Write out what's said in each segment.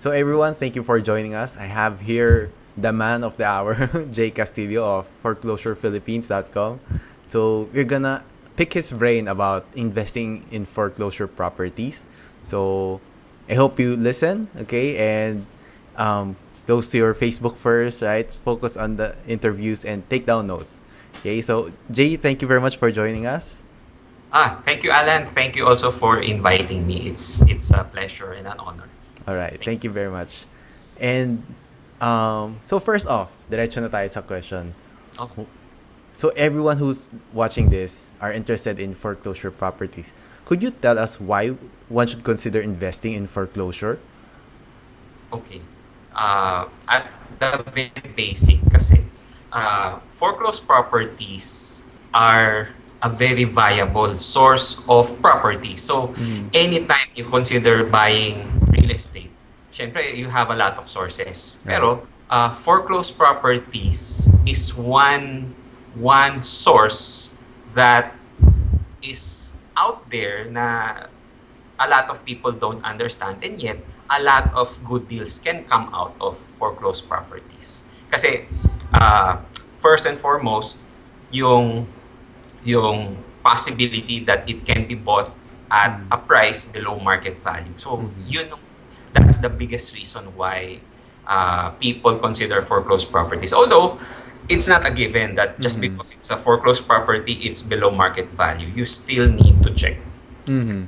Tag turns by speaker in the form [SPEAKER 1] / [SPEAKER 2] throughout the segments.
[SPEAKER 1] So everyone, thank you for joining us. I have here the man of the hour, Jay Castillo of foreclosurephilippines.com. So we're gonna pick his brain about investing in foreclosure properties. So I hope you listen, okay? And goes to your Facebook first, right? Focus on the interviews and take down notes. Okay, so Jay, thank you very much for joining us.
[SPEAKER 2] Thank you, Alan. Thank you also for inviting me. It's a pleasure and an honor.
[SPEAKER 1] All right,
[SPEAKER 2] Thank
[SPEAKER 1] thank you very much. And so first off, diretso na tayo sa question.
[SPEAKER 2] you. Oh,
[SPEAKER 1] So everyone who's watching this are interested in foreclosure properties. Could you tell us why one should consider investing in foreclosure?
[SPEAKER 2] okay. At the very basic kasi, foreclosed properties are a very viable source of property. So, anytime you consider buying real estate, syempre, you have a lot of sources.
[SPEAKER 1] Right.
[SPEAKER 2] Pero, foreclosed properties is one source that is out there na a lot of people don't understand, and yet a lot of good deals can come out of foreclosed properties. Kasi first and foremost, yung possibility that it can be bought at a price below market value. So that's the biggest reason why people consider foreclosed properties. Although it's not a given that just because it's a foreclosed property, it's below market value. You still need to check.
[SPEAKER 1] Mm-hmm.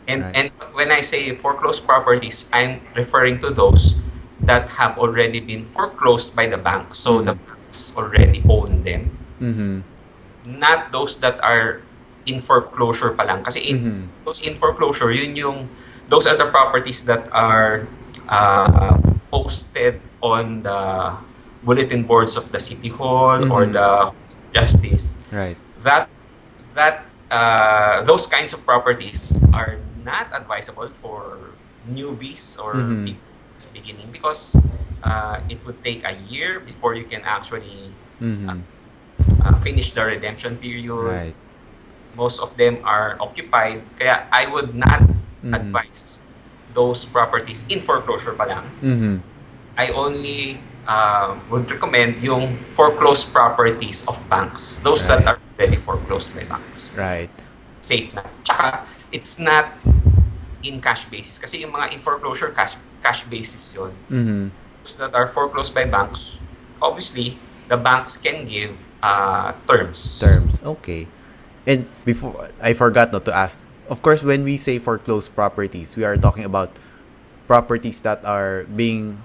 [SPEAKER 2] And
[SPEAKER 1] Right.
[SPEAKER 2] and when I say foreclosed properties, I'm referring to those that have already been foreclosed by the bank. So the banks already own them.
[SPEAKER 1] Mm-hmm.
[SPEAKER 2] Not those that are in foreclosure pa lang. Kasi those in foreclosure, those are the properties that are posted on the bulletin boards of the City Hall or the Justice.
[SPEAKER 1] Right.
[SPEAKER 2] Those kinds of properties are not advisable for newbies or people just beginning because it would take a year before you can actually finish the redemption period.
[SPEAKER 1] Right.
[SPEAKER 2] Most of them are occupied. Kaya I would not advise those properties in foreclosure pa lang.
[SPEAKER 1] Mm-hmm.
[SPEAKER 2] I only would recommend yung foreclosed properties of banks. Those that
[SPEAKER 1] Right.
[SPEAKER 2] are already foreclosed by banks.
[SPEAKER 1] Right.
[SPEAKER 2] Safe na. Tsaka, it's not in cash basis. Kasi yung mga in foreclosure, cash basis yun.
[SPEAKER 1] Mm-hmm.
[SPEAKER 2] Those that are foreclosed by banks, obviously, the banks can give terms.
[SPEAKER 1] Terms. Okay. And before I forgot not to ask. Of course, when we say foreclosed properties, we are talking about properties that are being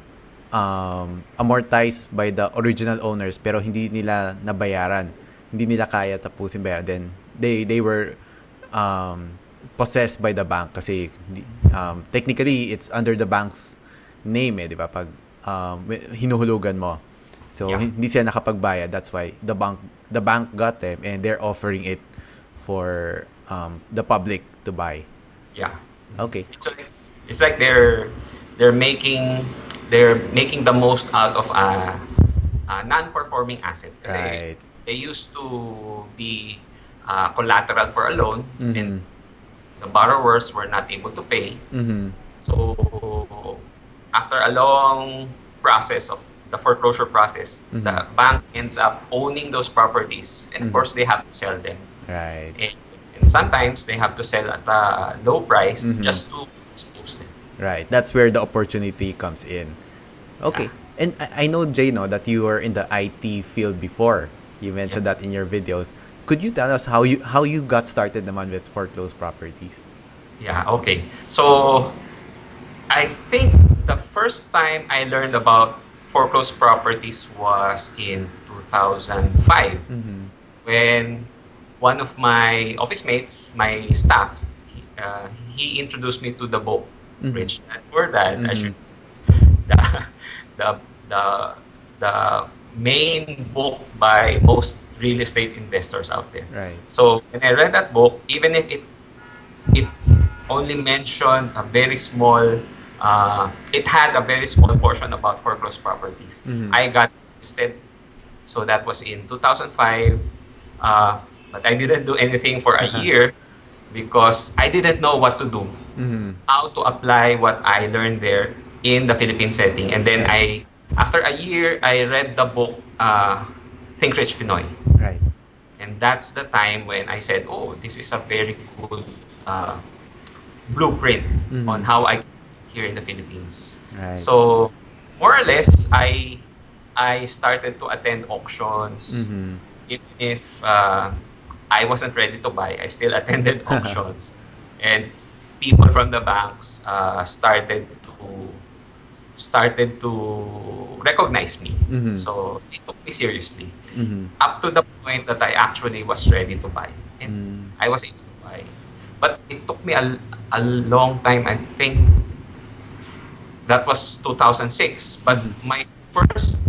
[SPEAKER 1] amortized by the original owners pero hindi nila nabayaran. Hindi nila kaya tapusin bayaran. Then they were possessed by the bank kasi technically it's under the bank's name di ba pag hinuhulugan mo. So
[SPEAKER 2] Yeah.
[SPEAKER 1] hindi sila nakapagbayad. That's why the bank got them and they're offering it for the public to buy.
[SPEAKER 2] Yeah.
[SPEAKER 1] Okay.
[SPEAKER 2] It's like they're making the most out of a non-performing asset. Kasi
[SPEAKER 1] Right.
[SPEAKER 2] they used to be collateral for a loan and the borrowers were not able to pay.
[SPEAKER 1] Mm-hmm.
[SPEAKER 2] So after a long process of the foreclosure process, the bank ends up owning those properties, and of course they have to sell them.
[SPEAKER 1] Right.
[SPEAKER 2] And sometimes they have to sell at a low price just to dispose them.
[SPEAKER 1] Right. That's where the opportunity comes in. Okay. And I know, Jay, no, that you were in the IT field before. You mentioned that in your videos. Could you tell us how you got started naman with foreclosed properties?
[SPEAKER 2] Yeah, okay. So I think the first time I learned about foreclosed properties was in 2005 when one of my office mates, my staff, he introduced me to the book Rich Dad Poor Dad. I should the the main book by most real estate investors out there.
[SPEAKER 1] Right.
[SPEAKER 2] So when I read that book, even if it only mentioned a very small, it had a very small portion about foreclosed properties. I got interested. So that was in 2005. But I didn't do anything for a year because I didn't know what to do, how to apply what I learned there in the Philippine setting. And then after a year, I read the book, Think Rich Pinoy.
[SPEAKER 1] Right.
[SPEAKER 2] And that's the time when I said, oh, this is a very good blueprint on how I here in the Philippines.
[SPEAKER 1] Right.
[SPEAKER 2] So, more or less, I started to attend auctions. Even if I wasn't ready to buy, I still attended auctions. And people from the banks started to recognize me. So it took me seriously. Up to the point that I actually was ready to buy. And I was able to buy. But it took me a long time. I think that was 2006. But my first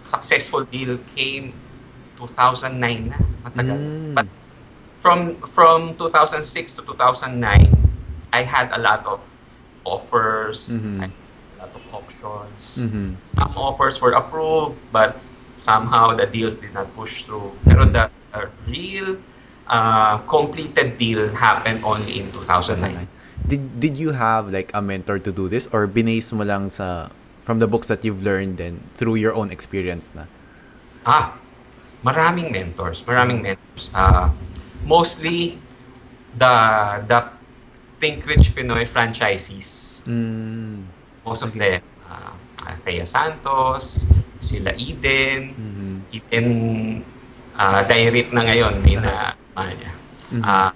[SPEAKER 2] successful deal came 2009 na. Matagal. But from 2006 to 2009, I had a lot of offers, I had a lot of auctions. Some offers were approved, but somehow the deals did not push through. Pero the real completed deal happened only in 2009.
[SPEAKER 1] Did you have like a mentor to do this, or binase mo lang from the books that you've learned and through your own experience na?
[SPEAKER 2] Maraming mentors. Mostly the Think Rich Pinoy franchisees. Most of them, Thea Santos, sila Eden, Dairit na ngayon, di na niya.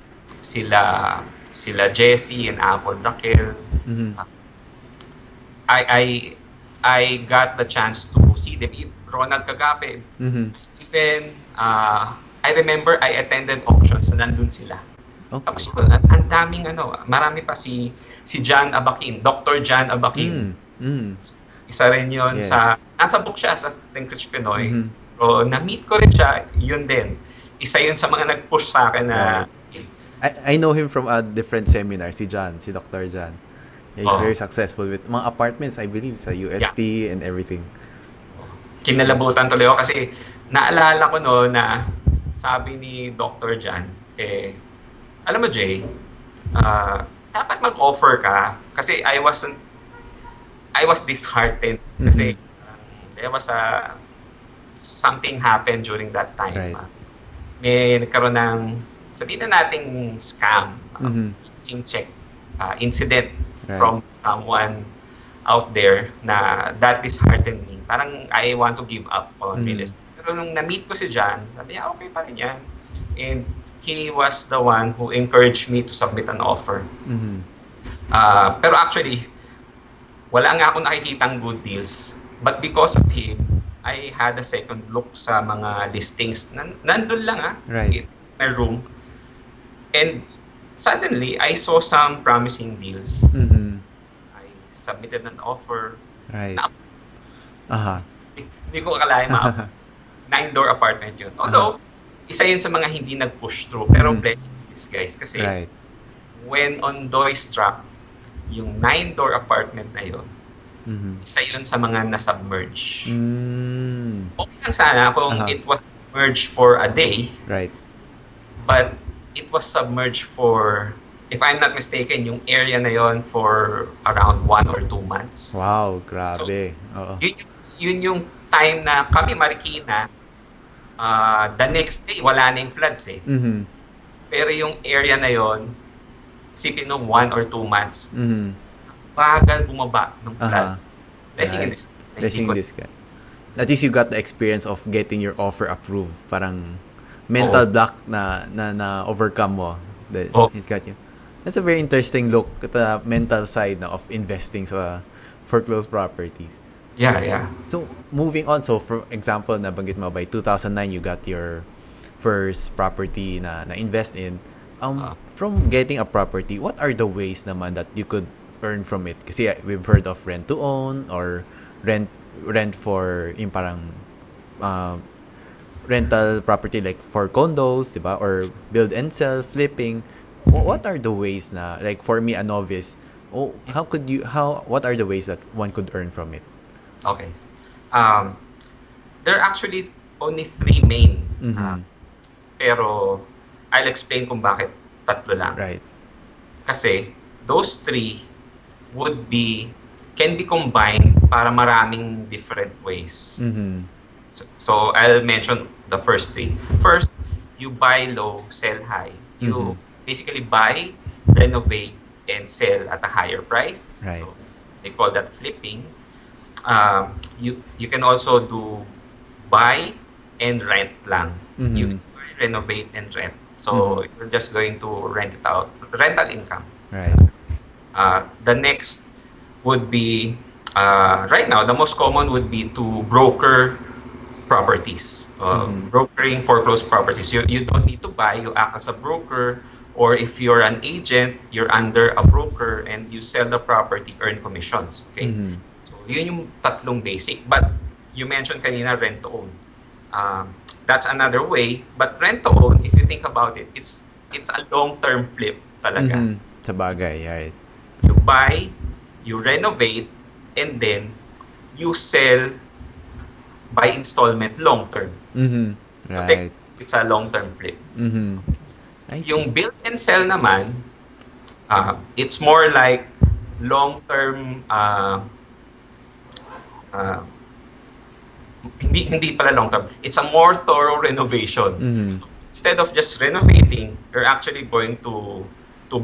[SPEAKER 2] Sila Jessie and Apple Raquel. I got the chance to see them. Ronald Kagape. Even I remember I attended auctions na nandun sila.
[SPEAKER 1] Okay.
[SPEAKER 2] Tapos ang daming marami pa si John Abaquin, Dr. John Abaquin. Isa rin yun.
[SPEAKER 1] Yes.
[SPEAKER 2] Nasa book siya sa Think Rich Pinoy. So, na-meet ko rin siya, yun din. Isa yun sa mga nag-push sa akin na...
[SPEAKER 1] I know him from a different seminar, si Dr. John. He's very successful with mga apartments, I believe, sa UST and everything.
[SPEAKER 2] Kinalabutan tuloy ako kasi naalala ko na sabi ni Dr. John, alam mo Jay, dapat mag-offer ka kasi I was disheartened kasi there was something happened during that time.
[SPEAKER 1] Right.
[SPEAKER 2] May nagkaroon ng sabihin na nating scam, check incident from someone out there na that disheartened me. Parang I want to give up on real estate. Pero nung na-meet ko si John, sabi niya, okay pa rin yan. And he was the one who encouraged me to submit an offer. Pero actually, wala nga ako nakikitang good deals. But because of him, I had a second look sa mga listings. Nandun lang in my room. And suddenly, I saw some promising deals. I submitted an offer.
[SPEAKER 1] Right.
[SPEAKER 2] Hindi ko akalain 9-door apartment yun. Although, isa yun sa mga hindi nag-push through. Pero blessing this guys. Kasi when Ondoy struck, yung 9-door apartment na yun, isa yun sa mga na-submerge. Okay lang sana kung it was submerged for a day.
[SPEAKER 1] Right.
[SPEAKER 2] But it was submerged for, if I'm not mistaken, yung area na yon for around 1 or 2 months.
[SPEAKER 1] Wow, grabe.
[SPEAKER 2] So, yun yung time na kami Marikina, the next day, wala na yung floods Pero yung area na yon, sipin nung 1 or 2 months, bagal bumaba ng flood. Blessing in this guy.
[SPEAKER 1] At least you got the experience of getting your offer approved. Parang mental block na overcome mo. It got you. That's a very interesting look at the mental side of investing sa foreclosed properties.
[SPEAKER 2] Yeah.
[SPEAKER 1] So, moving on. So, for example, nabanggit mo by 2009, you got your first property na invest in. From getting a property, what are the ways naman that you could earn from it? Kasi we've heard of rent to own or rent for yung parang rental property like for condos, diba? Or build and sell, flipping. What are the ways na, like for me, a novice, what are the ways that one could earn from it?
[SPEAKER 2] Okay. There are actually only 3 main. Pero I'll explain kung bakit 3 lang.
[SPEAKER 1] Right.
[SPEAKER 2] Kasi those 3 can be combined para maraming different ways. So I'll mention the first three. First, you buy low, sell high. You basically buy, renovate, and sell at a higher price.
[SPEAKER 1] Right.
[SPEAKER 2] So they call that flipping. You can also do buy and rent lang. You buy, renovate, and rent. So you're just going to rent it out, rental income.
[SPEAKER 1] Right.
[SPEAKER 2] The next would be, right now, the most common would be to broker properties. Brokering foreclosed properties. You don't need to buy, you act as a broker, or if you're an agent, you're under a broker and you sell the property, earn commissions. Okay? So yun yung tatlong basic. But you mentioned kanina rent to own. That's another way. But rent to own, if you think about it, it's a long-term flip talaga.
[SPEAKER 1] Sa bagay, right.
[SPEAKER 2] You buy, you renovate, and then you sell by installment long-term.
[SPEAKER 1] Right.
[SPEAKER 2] So it's a long-term flip.
[SPEAKER 1] I see.
[SPEAKER 2] Yung build and sell naman, it's more like long-term, hindi pala long-term. It's a more thorough renovation. So instead of just renovating, you're actually going to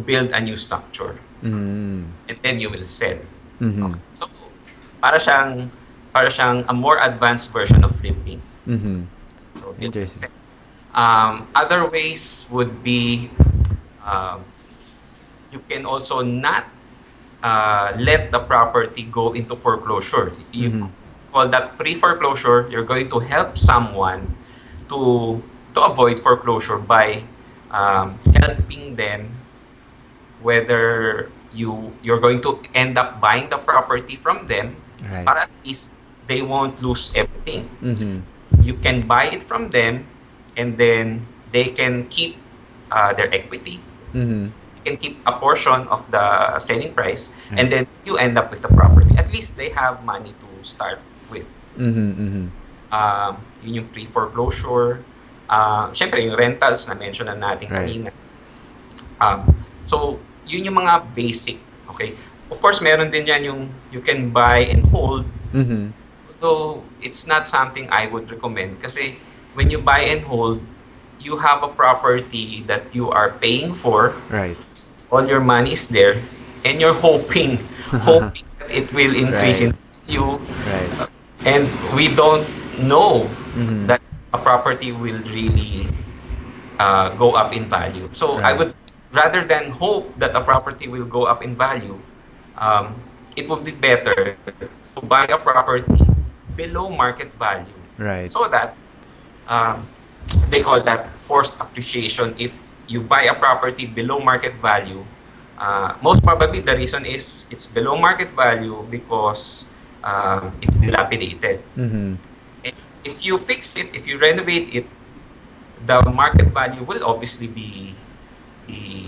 [SPEAKER 2] build a new structure. And then you will sell. Okay. So para siyang a more advanced version of flipping. So build and sell. Other ways would be, you can also not let the property go into foreclosure. You call that pre-foreclosure. You're going to help someone to avoid foreclosure by helping them, whether you're going to end up buying the property from them,
[SPEAKER 1] right.
[SPEAKER 2] Para at least they won't lose everything. You can buy it from them, and then they can keep their equity. You can keep a portion of the selling price, and then you end up with the property. At least they have money to start with. Yun yung pre-foreclosure. Siyempre, yung rentals na mention na natin kanina. So, yun yung mga basic. Okay? Of course, meron din yan yung you can buy and hold. Though, it's not something I would recommend. Kasi, when you buy and hold, you have a property that you are paying for.
[SPEAKER 1] Right.
[SPEAKER 2] All your money is there, and you're hoping that it will increase in value.
[SPEAKER 1] Right.
[SPEAKER 2] And we don't know that a property will really go up in value. So I would, rather than hope that a property will go up in value, it would be better to buy a property below market value.
[SPEAKER 1] Right.
[SPEAKER 2] So that they call that forced appreciation. If you buy a property below market value, most probably the reason is it's below market value because it's dilapidated. If you fix it, if you renovate it, the market value will obviously be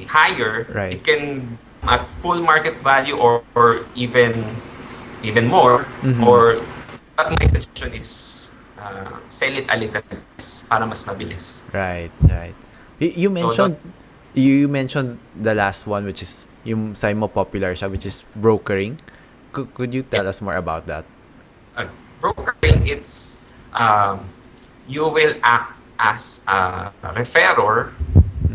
[SPEAKER 2] higher.
[SPEAKER 1] Right.
[SPEAKER 2] It can at full market value or even more. Or but my suggestion is sell it a little less para mas mabilis.
[SPEAKER 1] Right. You mentioned you mentioned the last one, which is yung sa mo popular siya, which is brokering. Could you tell us more about that?
[SPEAKER 2] Brokering, it's you will act as a referrer,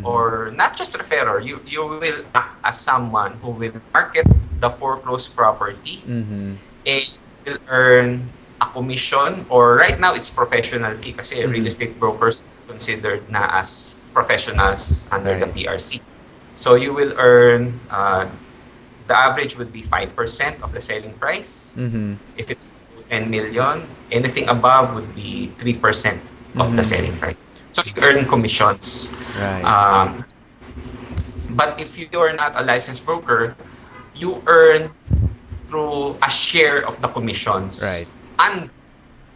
[SPEAKER 2] or not just referrer. You will act as someone who will market the foreclosed property and will earn a commission, or right now it's professional fee kasi real estate brokers considered na as professionals under the PRC. So you will earn, the average would be 5% of the selling price. If it's 10 million, anything above would be 3% of the selling price. So you earn commissions.
[SPEAKER 1] Right.
[SPEAKER 2] But if you are not a licensed broker, you earn through a share of the commissions.
[SPEAKER 1] Right.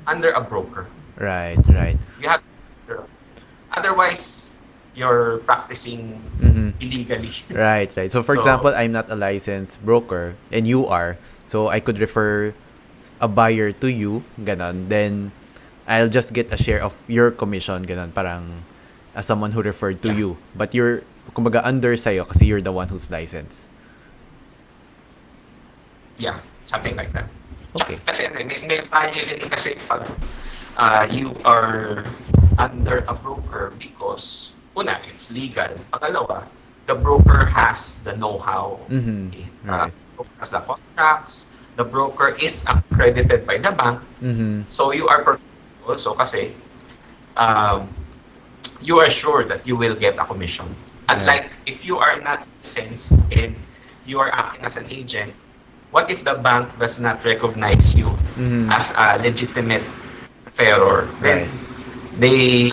[SPEAKER 2] Under a broker.
[SPEAKER 1] Right.
[SPEAKER 2] You have, otherwise you're practicing illegally.
[SPEAKER 1] Right. So for example, I'm not a licensed broker and you are, so I could refer a buyer to you, ganon. Then I'll just get a share of your commission, ganon, parang as someone who referred to you. But you're kumbaga under sa'yo kasi you're the one who's licensed.
[SPEAKER 2] Yeah, something like that.
[SPEAKER 1] Okay.
[SPEAKER 2] Kasi may value din kasi pag you are under a broker because una, it's legal. Pangalawa, the broker has the know-how. Okay?
[SPEAKER 1] Right.
[SPEAKER 2] Broker has the contracts. The broker is accredited by the bank. So you are protected also kasi um, you are sure that you will get a commission. Unlike if you are not licensed and you are acting as an agent, what if the bank does not recognize you as a legitimate referrer? Then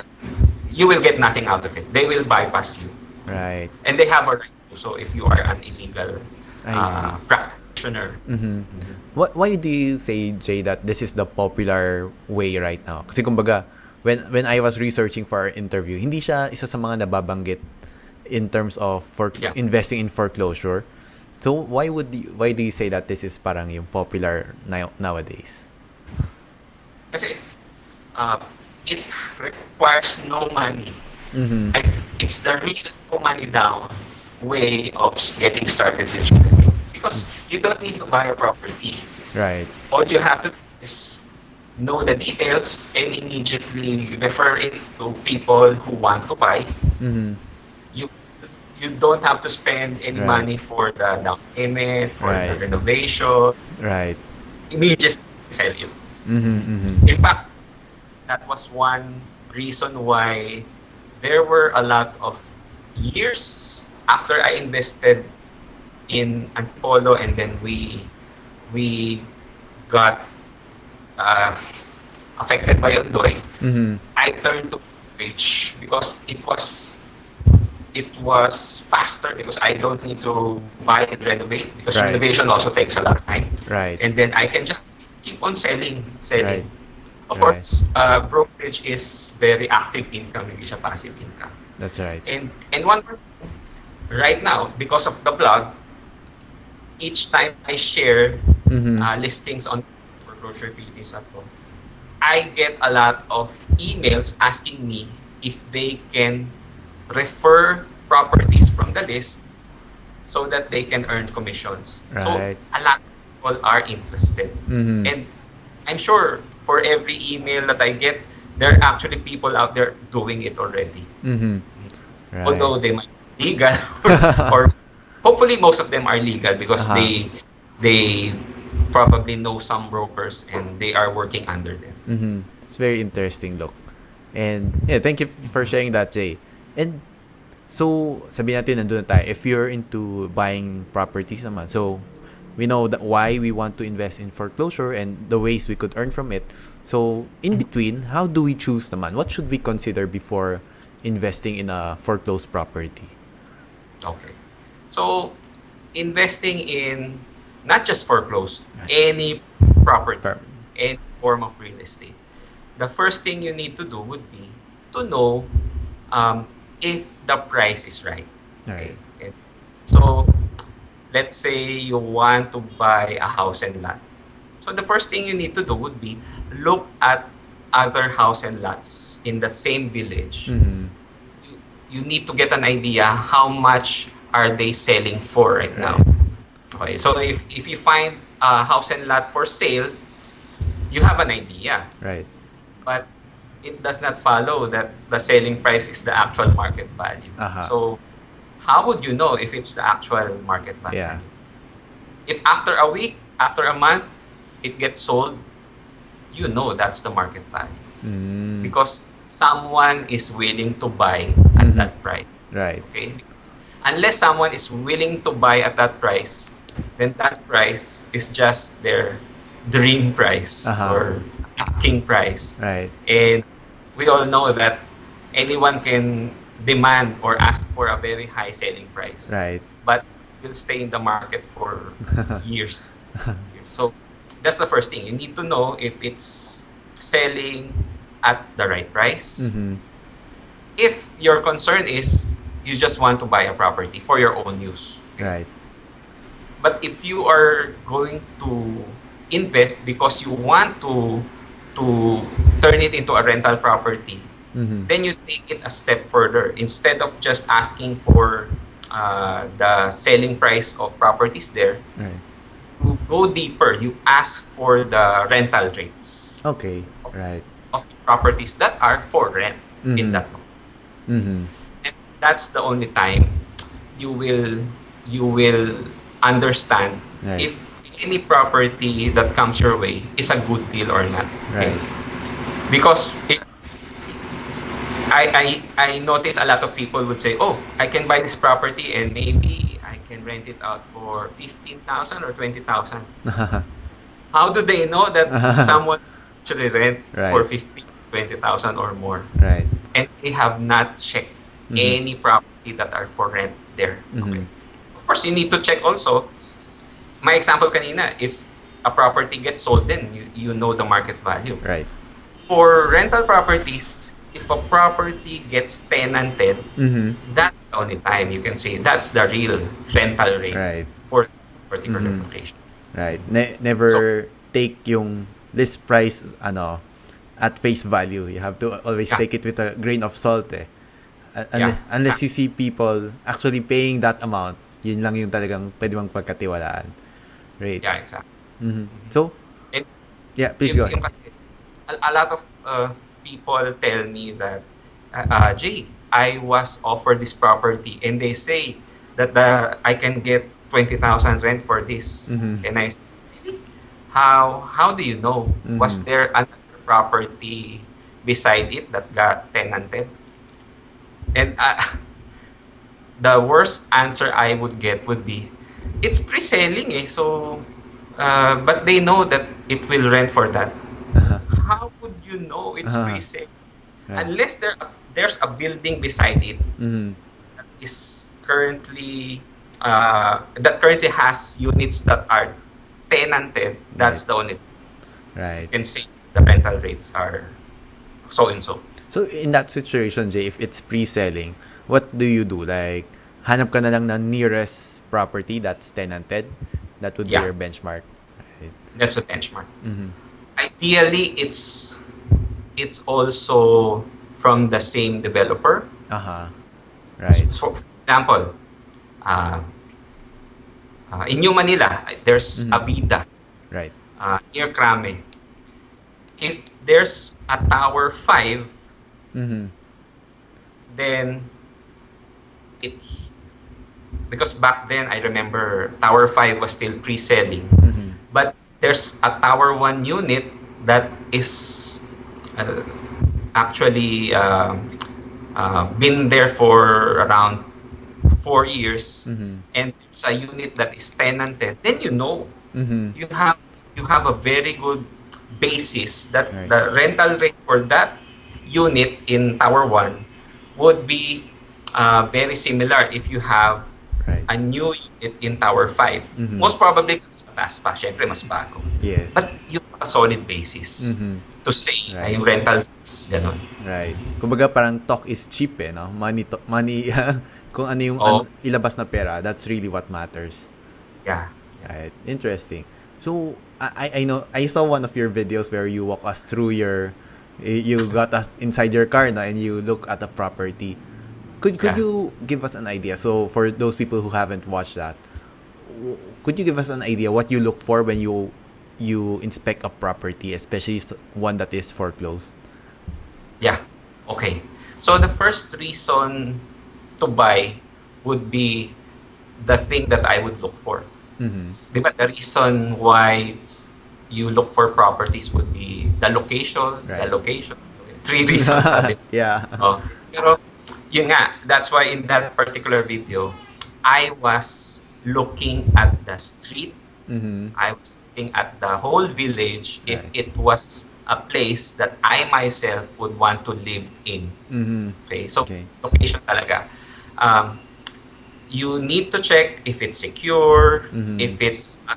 [SPEAKER 2] you will get nothing out of it. They will bypass you.
[SPEAKER 1] Right.
[SPEAKER 2] And they have a right to. So if you are an illegal
[SPEAKER 1] I see.
[SPEAKER 2] practitioner.
[SPEAKER 1] Why do you say, Jay, that this is the popular way right now? Kasi kumbaga, when I was researching for our interview, hindi siya isa sa mga nababanggit in terms of investing in foreclosure. So why do you say that this is parang yung popular nowadays?
[SPEAKER 2] Kasi it requires no money. Like, it's the real no money down way of getting started with real estate. Because you don't need to buy a property.
[SPEAKER 1] Right.
[SPEAKER 2] All you have to do is know the details and immediately refer it to people who want to buy. You don't have to spend any money for the down payment, for the renovation.
[SPEAKER 1] Right.
[SPEAKER 2] Immediately sell you. In fact, that was one reason why there were a lot of years after I invested in Antipolo and then we got affected by Ondoy. I turned to mortgage because it was faster because I don't need to buy and renovate because renovation also takes a lot of time.
[SPEAKER 1] Right.
[SPEAKER 2] And then I can just keep on selling.
[SPEAKER 1] Right.
[SPEAKER 2] Of course, brokerage is very active income, hindi siya passive income.
[SPEAKER 1] That's right.
[SPEAKER 2] And one more, right now, because of the blog, each time I share listings on foreclosurephilippines.com, I get a lot of emails asking me if they can refer properties from the list so that they can earn commissions.
[SPEAKER 1] Right.
[SPEAKER 2] So a lot of people are interested. And I'm sure for every email that I get, there are actually people out there doing it already.
[SPEAKER 1] Right.
[SPEAKER 2] Although they might be legal or hopefully most of them are legal because they probably know some brokers and they are working under them.
[SPEAKER 1] It's very interesting, look. And yeah, thank you for sharing that, Jay. And so, sabihin natin nandun na tayo. If you're into buying properties naman, so we know that why we want to invest in foreclosure and the ways we could earn from it. So, in between, how do we choose naman? What should we consider before investing in a foreclosed property?
[SPEAKER 2] Okay. So, investing in not just foreclosed, any property, any form of real estate. The first thing you need to do would be to know if the price is right.
[SPEAKER 1] Right.
[SPEAKER 2] Okay. So, let's say you want to buy a house and lot. So the first thing you need to do would be look at other house and lots in the same village. You need to get an idea how much are they selling for right now. Okay, so if you find a house and lot for sale, you have an idea.
[SPEAKER 1] Right.
[SPEAKER 2] But it does not follow that the selling price is the actual market value. So how would you know if it's the actual market value?
[SPEAKER 1] Yeah.
[SPEAKER 2] If after a week, after a month, it gets sold, you know that's the market value. Because someone is willing to buy at that price.
[SPEAKER 1] Right.
[SPEAKER 2] Okay? Because unless someone is willing to buy at that price, then that price is just their dream price or asking price.
[SPEAKER 1] Right.
[SPEAKER 2] And we all know that anyone can demand or ask for a very high selling price.
[SPEAKER 1] Right.
[SPEAKER 2] But will stay in the market for years. So that's the first thing. You need to know if it's selling at the right price. If your concern is you just want to buy a property for your own use.
[SPEAKER 1] Right.
[SPEAKER 2] But if you are going to invest because you want to turn it into a rental property, then you take it a step further. Instead of just asking for the selling price of properties there, go deeper. You ask for the rental rates
[SPEAKER 1] Okay. Right.
[SPEAKER 2] of the properties that are for rent in
[SPEAKER 1] Mm-hmm.
[SPEAKER 2] that location.
[SPEAKER 1] Mm-hmm.
[SPEAKER 2] And that's the only time you will you will understand
[SPEAKER 1] Right.
[SPEAKER 2] if any property that comes your way is a good deal or not. Okay?
[SPEAKER 1] Right.
[SPEAKER 2] Because I notice a lot of people would say, "Oh, I can buy this property and maybe I can rent it out for 15,000 or 20,000." How do they know that someone actually rent for
[SPEAKER 1] Right.
[SPEAKER 2] 15, 20,000 or more?
[SPEAKER 1] Right.
[SPEAKER 2] And they have not checked
[SPEAKER 1] Mm-hmm.
[SPEAKER 2] any property that are for rent there.
[SPEAKER 1] Mm-hmm.
[SPEAKER 2] Okay. Of course, you need to check also. My example kanina, if a property gets sold, then you know the market value.
[SPEAKER 1] Right.
[SPEAKER 2] For rental properties, if a property gets tenanted,
[SPEAKER 1] Mm-hmm.
[SPEAKER 2] that's the only time you can say that's the real rental rate
[SPEAKER 1] Right.
[SPEAKER 2] for particular
[SPEAKER 1] Mm-hmm.
[SPEAKER 2] location.
[SPEAKER 1] Right.
[SPEAKER 2] So,
[SPEAKER 1] Never take yung list price at face value. You have to always
[SPEAKER 2] yeah,
[SPEAKER 1] take it with a grain of salt eh.
[SPEAKER 2] yeah,
[SPEAKER 1] Unless
[SPEAKER 2] exactly.
[SPEAKER 1] you see people actually paying that amount, yun lang yung talagang pwede mong pagkatiwalaan. Right.
[SPEAKER 2] Yeah, exactly.
[SPEAKER 1] Mm-hmm. So,
[SPEAKER 2] And
[SPEAKER 1] yeah, please go ahead.
[SPEAKER 2] yung kasi, a lot of people tell me that, Jay, I was offered this property and they say that I can get 20,000 rent for this.
[SPEAKER 1] Mm-hmm.
[SPEAKER 2] And I said, really? How do you know? Was
[SPEAKER 1] Mm-hmm.
[SPEAKER 2] there another property beside it that got tenanted? And the worst answer I would get would be, it's pre-selling eh, so, but they know that it will rent for that.
[SPEAKER 1] Uh-huh.
[SPEAKER 2] How would you know it's
[SPEAKER 1] Uh-huh.
[SPEAKER 2] pre-sale?
[SPEAKER 1] Right.
[SPEAKER 2] Unless there's a building beside it
[SPEAKER 1] Mm-hmm.
[SPEAKER 2] that is currently that currently has units that are tenanted. That's
[SPEAKER 1] Right.
[SPEAKER 2] the only
[SPEAKER 1] Right.
[SPEAKER 2] you can say the rental rates are so and so.
[SPEAKER 1] So, in that situation, Jay, if it's pre-selling, what do you do? Like, hanap ka na lang ng nearest property that's tenanted? That would be
[SPEAKER 2] Yeah,
[SPEAKER 1] your benchmark. Right.
[SPEAKER 2] that's a benchmark.
[SPEAKER 1] Mm-hmm.
[SPEAKER 2] Ideally, it's also from the same developer.
[SPEAKER 1] Uh-huh. Right.
[SPEAKER 2] So, for example, uh, in New Manila, there's
[SPEAKER 1] Mm-hmm.
[SPEAKER 2] Avida
[SPEAKER 1] Right.
[SPEAKER 2] near Krame. If there's a Tower 5,
[SPEAKER 1] Mm-hmm.
[SPEAKER 2] then it's because back then I remember Tower 5 was still pre-selling.
[SPEAKER 1] Mm-hmm.
[SPEAKER 2] But there's a Tower 1 unit that is actually been there for around 4 years,
[SPEAKER 1] Mm-hmm.
[SPEAKER 2] and it's a unit that is tenanted. Then you know
[SPEAKER 1] Mm-hmm.
[SPEAKER 2] you have a very good basis that
[SPEAKER 1] Right.
[SPEAKER 2] the rental rate for that unit in Tower 1 would be very similar if you have
[SPEAKER 1] Right.
[SPEAKER 2] a new unit in Tower 5.
[SPEAKER 1] Mhm.
[SPEAKER 2] Most probably, mas mataas pa. Siyempre, mas bago.
[SPEAKER 1] Yes.
[SPEAKER 2] But you have a solid basis
[SPEAKER 1] Mm-hmm.
[SPEAKER 2] to say na
[SPEAKER 1] Right.
[SPEAKER 2] yung rental rates, ganun.
[SPEAKER 1] Right. Kumbaga parang talk is cheap eh, no? Money kung ano yung
[SPEAKER 2] Oo.
[SPEAKER 1] ilabas na pera, that's really what matters.
[SPEAKER 2] Yeah.
[SPEAKER 1] Right. Interesting. So, I know, I saw one of your videos where you walk us through you got us inside your car na, and you look at the property. Could
[SPEAKER 2] Yeah.
[SPEAKER 1] you give us an idea? So, for those people who haven't watched that, could you give us an idea what you look for when you inspect a property, especially one that is foreclosed?
[SPEAKER 2] Yeah. Okay. So the first reason to buy would be the thing that I would look for.
[SPEAKER 1] Mm-hmm.
[SPEAKER 2] Di ba, the reason why you look for properties would be the location, the
[SPEAKER 1] Right.
[SPEAKER 2] location. 3 reasons. Sabi.
[SPEAKER 1] Yeah.
[SPEAKER 2] Oh. Pero, yun nga, that's why in that particular video, I was looking at the street.
[SPEAKER 1] Mm-hmm.
[SPEAKER 2] I was looking at the whole village if
[SPEAKER 1] Right.
[SPEAKER 2] it was a place that I myself would want to live in.
[SPEAKER 1] Mm-hmm.
[SPEAKER 2] Okay, so
[SPEAKER 1] Okay.
[SPEAKER 2] location talaga. You need to check if it's secure,
[SPEAKER 1] Mhm.
[SPEAKER 2] if it's a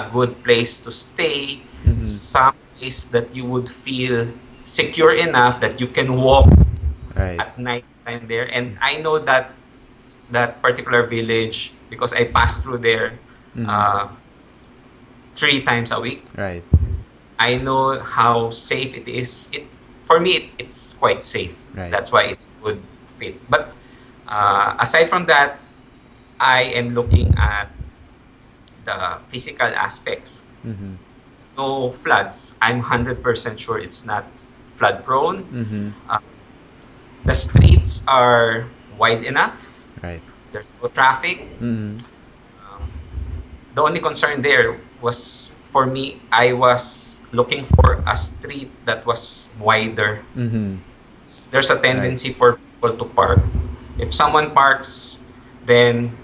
[SPEAKER 2] good place to stay,
[SPEAKER 1] Mhm.
[SPEAKER 2] some place that you would feel secure enough that you can walk
[SPEAKER 1] Right.
[SPEAKER 2] at night time there. And I know that that particular village because I pass through there
[SPEAKER 1] Mhm.
[SPEAKER 2] 3 times a week.
[SPEAKER 1] Right.
[SPEAKER 2] I know how safe it is. For me, it's quite safe.
[SPEAKER 1] Right.
[SPEAKER 2] That's why it's good fit. But aside from that, I am looking at the physical aspects.
[SPEAKER 1] Mm-hmm.
[SPEAKER 2] No floods. I'm 100% sure it's not flood prone.
[SPEAKER 1] Mm-hmm.
[SPEAKER 2] The streets are wide enough.
[SPEAKER 1] Right.
[SPEAKER 2] There's no traffic.
[SPEAKER 1] Mm-hmm.
[SPEAKER 2] Um, the only concern there was for me, I was looking for a street that was wider.
[SPEAKER 1] Mm-hmm.
[SPEAKER 2] There's a tendency for people to park. If someone parks, then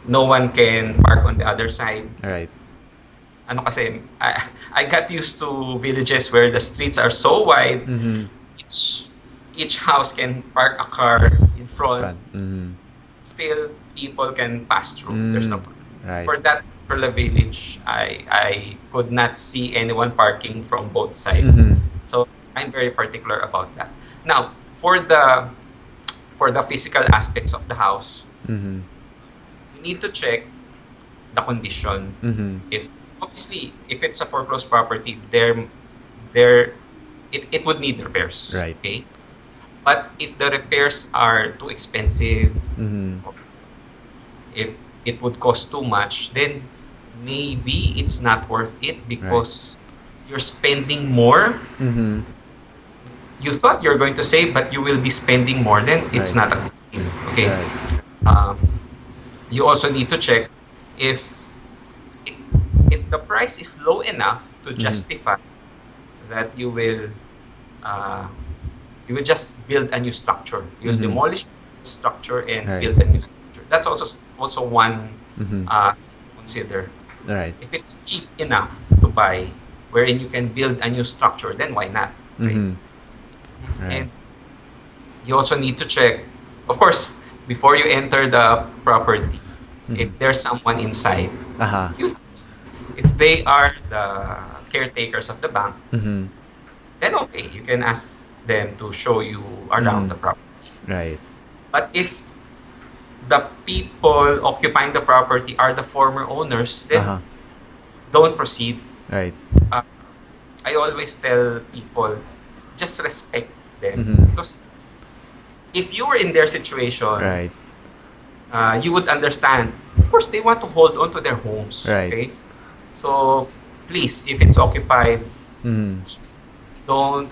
[SPEAKER 2] no one can park on the other side.
[SPEAKER 1] Right.
[SPEAKER 2] Ano kasi, I got used to villages where the streets are so wide,
[SPEAKER 1] Mm-hmm.
[SPEAKER 2] each house can park a car in front.
[SPEAKER 1] Mm-hmm.
[SPEAKER 2] Still, people can pass through. There's no problem.
[SPEAKER 1] Right.
[SPEAKER 2] For that particular village, I could not see anyone parking from both sides.
[SPEAKER 1] Mm-hmm.
[SPEAKER 2] So I'm very particular about that. Now, for the physical aspects of the house,
[SPEAKER 1] Mm-hmm.
[SPEAKER 2] you need to check the condition.
[SPEAKER 1] Mm-hmm.
[SPEAKER 2] If it's a foreclosed property, it would need repairs.
[SPEAKER 1] Right.
[SPEAKER 2] Okay. But if the repairs are too expensive,
[SPEAKER 1] Mm-hmm.
[SPEAKER 2] if it would cost too much, then maybe it's not worth it because you're spending more.
[SPEAKER 1] Mm-hmm.
[SPEAKER 2] You thought you're going to save, but you will be spending more. Then it's
[SPEAKER 1] Right.
[SPEAKER 2] not a good deal. Okay.
[SPEAKER 1] Right.
[SPEAKER 2] You also need to check if the price is low enough to justify that you will just build a new structure. You'll
[SPEAKER 1] Mhm.
[SPEAKER 2] demolish the structure and
[SPEAKER 1] Right.
[SPEAKER 2] build a new structure. That's also one
[SPEAKER 1] Mhm.
[SPEAKER 2] to consider.
[SPEAKER 1] Right.
[SPEAKER 2] If it's cheap enough to buy, wherein you can build a new structure, then why not? Right?
[SPEAKER 1] Mm-hmm. Right.
[SPEAKER 2] And you also need to check, of course, before you enter the property, if there's someone inside,
[SPEAKER 1] Uh-huh.
[SPEAKER 2] if they are the caretakers of the bank,
[SPEAKER 1] Mm-hmm.
[SPEAKER 2] then okay, you can ask them to show you around the property.
[SPEAKER 1] Right.
[SPEAKER 2] But if the people occupying the property are the former owners, then
[SPEAKER 1] Uh-huh.
[SPEAKER 2] don't proceed.
[SPEAKER 1] Right.
[SPEAKER 2] I always tell people, just respect them.
[SPEAKER 1] Mhm.
[SPEAKER 2] Because if you were in their situation,
[SPEAKER 1] Right.
[SPEAKER 2] you would understand. Of course, they want to hold on to their homes.
[SPEAKER 1] Right.
[SPEAKER 2] Okay? So, please, if it's occupied,
[SPEAKER 1] Mm-hmm.
[SPEAKER 2] don't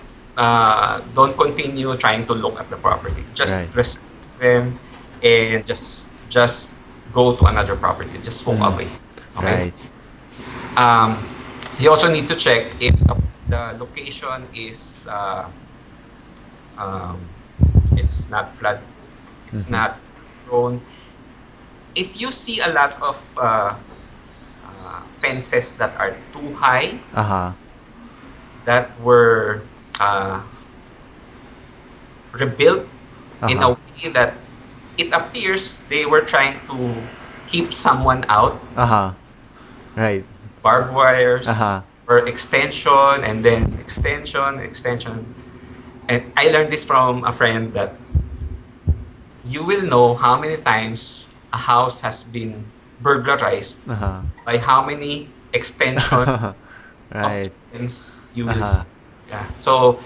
[SPEAKER 2] continue trying to look at the property. Just
[SPEAKER 1] Right.
[SPEAKER 2] respect them and just go to another property. Just walk away. Okay?
[SPEAKER 1] Right.
[SPEAKER 2] You also need to check if the location is it's not flood, it's not prone. If you see a lot of fences that are too high,
[SPEAKER 1] Uh-huh.
[SPEAKER 2] that were rebuilt in a way that it appears they were trying to keep someone out,
[SPEAKER 1] Uh-huh. Right.
[SPEAKER 2] barbed wires,
[SPEAKER 1] Uh-huh.
[SPEAKER 2] or extension, and then extension. And I learned this from a friend that you will know how many times a house has been burglarized
[SPEAKER 1] Uh-huh.
[SPEAKER 2] by how many extension
[SPEAKER 1] Right.
[SPEAKER 2] of things you will see. Yeah. So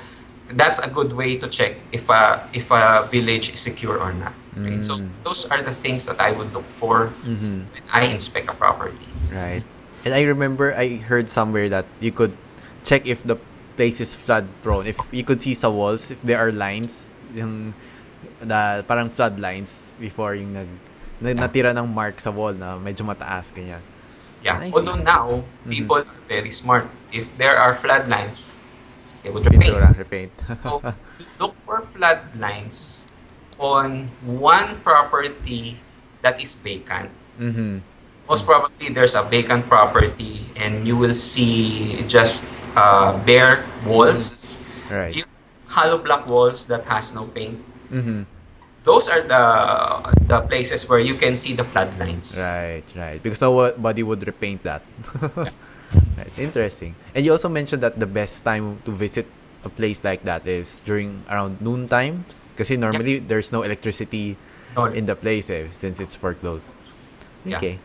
[SPEAKER 2] that's a good way to check if a village is secure or not. Okay? So those are the things that I would look for when I inspect a property.
[SPEAKER 1] Right. And I remember I heard somewhere that you could check if the place is flood prone. If you could see sa walls, if there are lines, yung parang flood lines before yung natira ng mark sa wall na medyo mataas, ganyan.
[SPEAKER 2] Yeah.
[SPEAKER 1] I see.
[SPEAKER 2] Although now, people are very smart. If there are flood lines, they would repaint.
[SPEAKER 1] Pintura, repaint.
[SPEAKER 2] So, look for flood lines on one property that is vacant.
[SPEAKER 1] Mm-hmm.
[SPEAKER 2] Most probably, there's a vacant property and you will see just bare walls.
[SPEAKER 1] Right.
[SPEAKER 2] Hollow block walls that has no paint.
[SPEAKER 1] Mm-hmm.
[SPEAKER 2] Those are the places where you can see the flood lines.
[SPEAKER 1] Right. Because nobody would repaint that. Right. Interesting. And you also mentioned that the best time to visit a place like that is during around noon times. Kasi normally there's no electricity in the place since it's foreclosed. Okay.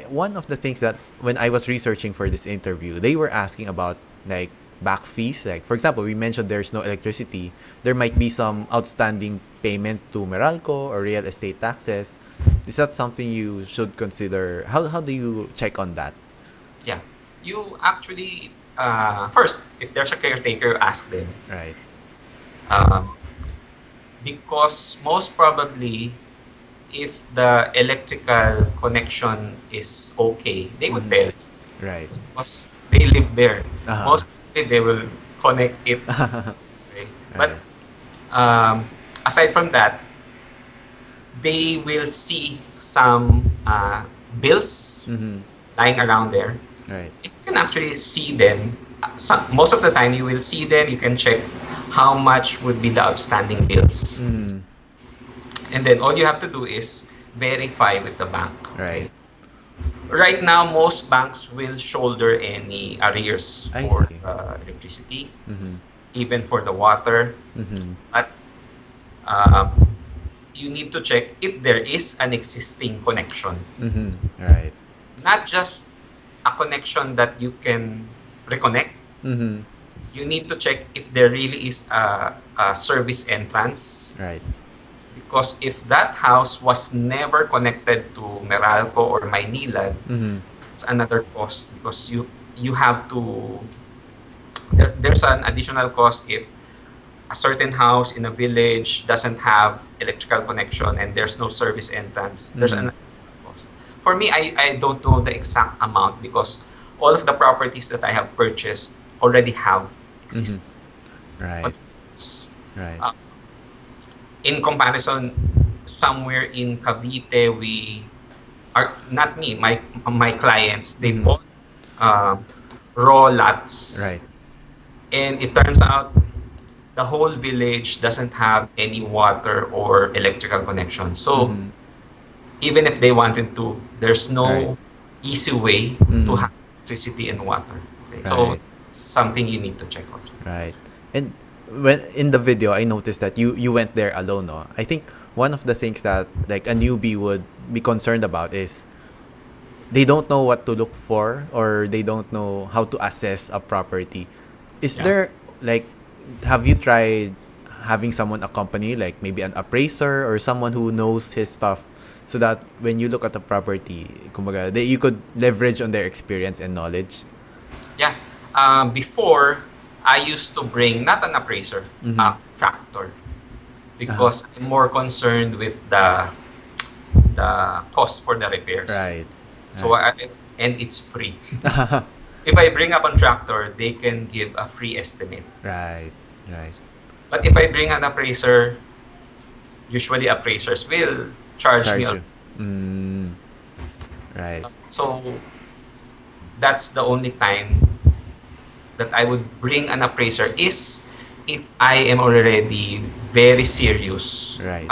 [SPEAKER 1] One of the things that when I was researching for this interview, they were asking about like back fees. Like for example, we mentioned there's no electricity. There might be some outstanding payment to Meralco or real estate taxes. Is that something you should consider? How do you check on that?
[SPEAKER 2] Yeah. You actually, first, if there's a caretaker, ask them.
[SPEAKER 1] Right.
[SPEAKER 2] Um, because most probably, if the electrical connection is okay, they would tell.
[SPEAKER 1] Right.
[SPEAKER 2] Because they live there.
[SPEAKER 1] Uh-huh.
[SPEAKER 2] Most probably, they will connect it. Okay? But
[SPEAKER 1] Right.
[SPEAKER 2] aside from that, they will see some bills
[SPEAKER 1] Mm-hmm.
[SPEAKER 2] lying around there.
[SPEAKER 1] Right.
[SPEAKER 2] You can actually see them. Most of the time, you will see them. You can check how much would be the outstanding bills.
[SPEAKER 1] Mm.
[SPEAKER 2] And then all you have to do is verify with the bank.
[SPEAKER 1] Right.
[SPEAKER 2] Okay? Right now, most banks will shoulder any arrears
[SPEAKER 1] I
[SPEAKER 2] for
[SPEAKER 1] see.
[SPEAKER 2] electricity,
[SPEAKER 1] Mm-hmm.
[SPEAKER 2] even for the water.
[SPEAKER 1] Mm-hmm.
[SPEAKER 2] But um, you need to check if there is an existing connection.
[SPEAKER 1] Mm-hmm. Right.
[SPEAKER 2] Not just a connection that you can reconnect.
[SPEAKER 1] Mm-hmm.
[SPEAKER 2] You need to check if there really is a service entrance.
[SPEAKER 1] Right.
[SPEAKER 2] Because if that house was never connected to Meralco or Maynilad,
[SPEAKER 1] Mm-hmm.
[SPEAKER 2] it's another cost because you have to there's an additional cost if a certain house in a village doesn't have electrical connection and there's no service entrance. There's an additional cost. For me, I don't know the exact amount because all of the properties that I have purchased already have existing
[SPEAKER 1] Right.
[SPEAKER 2] connections.
[SPEAKER 1] Right.
[SPEAKER 2] In comparison, somewhere in Cavite, we are not me, my clients. They bought raw lots,
[SPEAKER 1] Right.
[SPEAKER 2] and it turns out the whole village doesn't have any water or electrical connection. So even if they wanted to, there's no
[SPEAKER 1] Right.
[SPEAKER 2] easy way to have electricity and water. Okay? So
[SPEAKER 1] Right.
[SPEAKER 2] it's something you need to check also.
[SPEAKER 1] Right. And when in the video, I noticed that you went there alone. No, I think one of the things that like a newbie would be concerned about is they don't know what to look for or they don't know how to assess a property. Is
[SPEAKER 2] Yeah.
[SPEAKER 1] there like have you tried having someone accompany, like maybe an appraiser or someone who knows his stuff, so that when you look at the property, kumbaga, you could leverage on their experience and knowledge?
[SPEAKER 2] Yeah. Before, I used to bring not an appraiser, a tractor, because I'm more concerned with the cost for the repairs.
[SPEAKER 1] Right.
[SPEAKER 2] So and it's free. If I bring up a tractor, they can give a free estimate.
[SPEAKER 1] Right. Right.
[SPEAKER 2] But if I bring an appraiser, usually appraisers will charge me.
[SPEAKER 1] Charge you. Right.
[SPEAKER 2] So that's the only time that I would bring an appraiser is if I am already very serious
[SPEAKER 1] Right.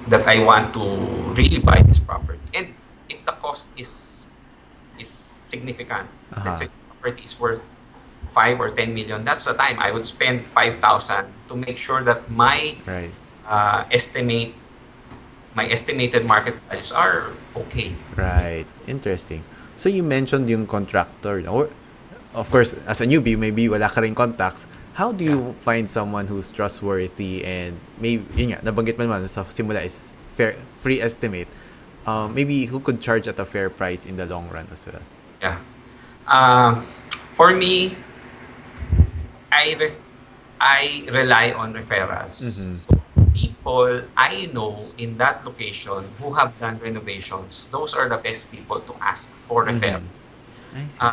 [SPEAKER 2] that I want to really buy this property. And if the cost is significant, let's say the property is worth 5 or 10 million, that's the time I would spend 5,000 to make sure that my
[SPEAKER 1] Right.
[SPEAKER 2] my estimated market values are okay.
[SPEAKER 1] Right. Interesting. So you mentioned yung contractor, no? Or of course, as a newbie, maybe wala ka ring contacts. How do you find someone who's trustworthy and maybe, yun nga, nabanggit mo naman sa simula is fair, free estimate. Maybe who could charge at a fair price in the long run as well?
[SPEAKER 2] Yeah. For me, I rely on referrals. So people I know in that location who have done renovations, those are the best people to ask for referrals.
[SPEAKER 1] I see.